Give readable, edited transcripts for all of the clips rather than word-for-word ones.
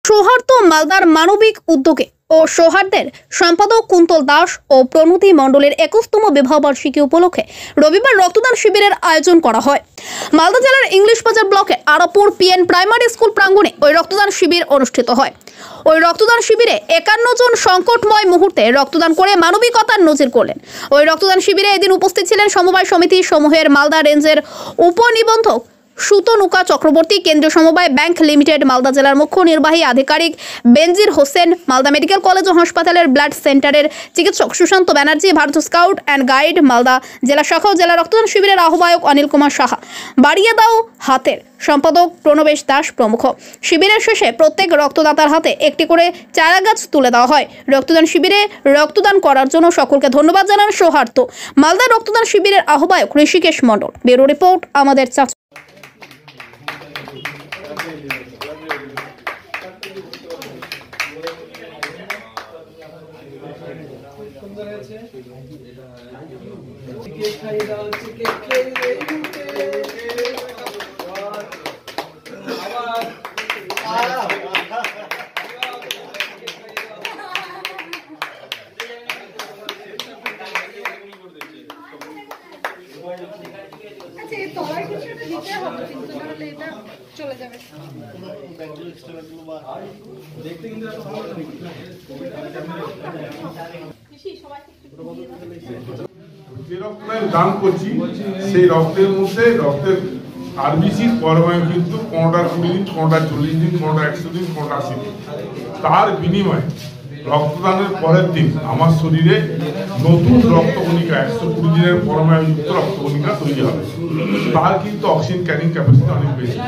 সৌহার্দ্য মালদার মানবিক উদ্যোগে ও সৌহার্দ্যের সম্পাদক কুন্তল দাস ও প্রণতি মণ্ডলের 21তম বিবাহবার্ষিকী উপলক্ষে রবিবার রক্তদান শিবিরের আয়োজন করা হয়। মালদা জেলার ইংলিশ বাজার ব্লকে আরাপুর পিএন প্রাইমারি স্কুল প্রাঙ্গণে ওই রক্তদান শিবির অনুষ্ঠিত হয়। ওই রক্তদান শিবিরে 51 জন সংকটময় মুহূর্তে রক্তদান করে মানবিকতার নজির করলেন। ওই রক্তদান শিবিরে এদিন উপস্থিত ছিলেন সমবায় সমিতি সমূহের মালদা রেঞ্জের উপনিবন্ধক সুতনুকা চক্রবর্তী, কেন্দ্রীয় সমবায় ব্যাংক লিমিটেড মালদা জেলার মুখ্য নির্বাহী আধিকারিক বেনজির হোসেন, মালদা মেডিকেল কলেজ ও হাসপাতালের ব্লাড সেন্টারের চিকিৎসক Sushanta Banerjee, Bharat scout and guide Malda জেলা শাখা ও জেলা রক্তদান শিবিরের আহ্বায়ক অনিল কুমার সাহা, বাড়িয়ে দাও হাতের সম্পাদক প্রণবেশ দাস প্রমুখ। শিবিরের শেষে প্রত্যেক রক্তদাতার হাতে একটি করে চারা গাছ তুলে দেওয়া হয়। রক্তদান শিবিরে রক্তদান করার জন্য সকলকে ধন্যবাদ জানান সৌহার্দ্য মালদা রক্তদান শিবিরের আহ্বায়ক ঋষিকেশ মণ্ডল। ব্যুরো রিপোর্ট আমাদের চাচা। যে রক্তের দান করছি সেই রক্তের মধ্যে রক্তের আরবিসির পরমায়ু কিন্তু 15-20 দিন, 15-40 দিন, 15-100 দিন, 15-80 দিন। তার বিনিময়ে রক্তদানের পরের দিন আমার শরীরে নতুন রক্তকণিকা 120 দিনের পরমায়ুযুক্ত রক্তকণিকা তৈরি হবে। তার কিন্তু অক্সিজেন ক্যারিং ক্যাপাসিটি অনেক বেশি।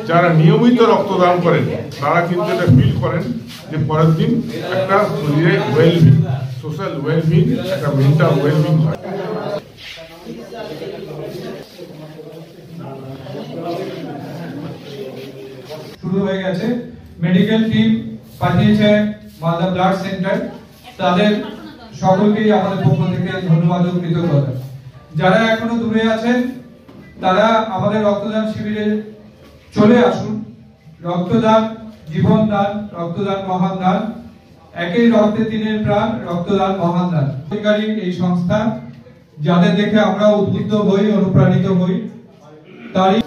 যারা নিয়মিত রক্তদান করেন তারা কিন্তু এটা ফিল করেন যে পরের দিন একটা শরীরে ওয়েলবিং, সোশ্যাল ওয়েলবিং, একটা মেন্টাল ওয়েলবিং হয়। শুরু হয়ে গেছে। মেডিকেল টিম পাঠিয়েছে মালদা ব্লাড সেন্টার, তাদের সকলকেই আমাদের পক্ষ থেকে ধন্যবাদ ও কৃতজ্ঞতা। যারা এখনো দূরে আছেন তারা আমাদের রক্তদান শিবিরে চলে আসুন। রক্তদান জীবন দান, রক্তদান মহান দান, একই রক্তে তিনের প্রাণ, রক্তদান মহান দান। এই সংস্থা যাদের দেখে আমরা উদ্বুদ্ধ হই, অনুপ্রাণিত হই, তারই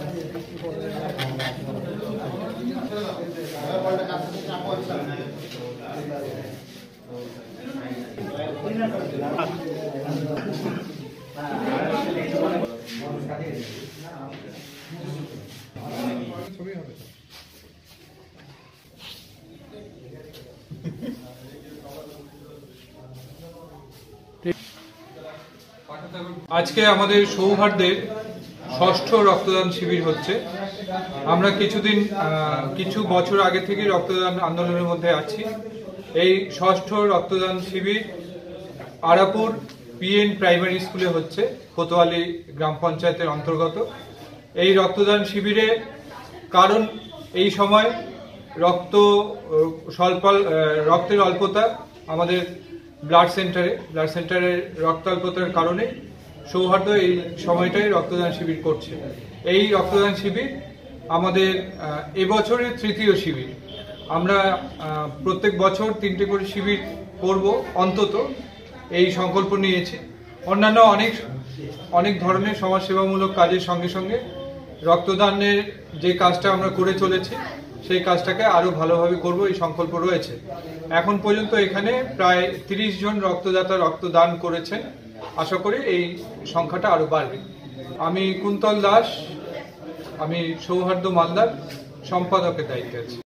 আজকে আমাদের সৌহার্দ্যের 6ষ্ঠ রক্তদান শিবির হচ্ছে। আমরা কিছু বছর আগে থেকে রক্তদান আন্দোলনের মধ্যে আছি। এই 6ষ্ঠ রক্তদান শিবির আরাপুর পিএন প্রাইমারি স্কুলে হচ্ছে, কোতোয়ালি গ্রাম পঞ্চায়েতের অন্তর্গত। এই রক্তদান শিবিরে কারণ এই সময় রক্তের অল্পতা, আমাদের ব্লাড সেন্টারের রক্ত অল্পতার কারণে সৌহার্দ্য এই সময়টাই রক্তদান শিবির করছে। এই রক্তদান শিবির আমাদের এবছরের 3য় শিবির। আমরা প্রত্যেক বছর 3টে করে শিবির করব অন্তত, এই সংকল্প নিয়েছি। অন্যান্য অনেক ধরনের সমাজসেবামূলক কাজের সঙ্গে সঙ্গে রক্তদানের যে কাজটা আমরা করে চলেছি সেই কাজটাকে আরো ভালোভাবে করব, এই সংকল্প রয়েছে। এখন পর্যন্ত এখানে প্রায় 30 জন রক্তদাতা রক্তদান করেছেন। আশা করি এই সংখ্যাটা আরো বাড়বে। আমি কুন্তল দাস, আমি সৌহার্দ্য মালদার সম্পাদকের দায়িত্বে আছি।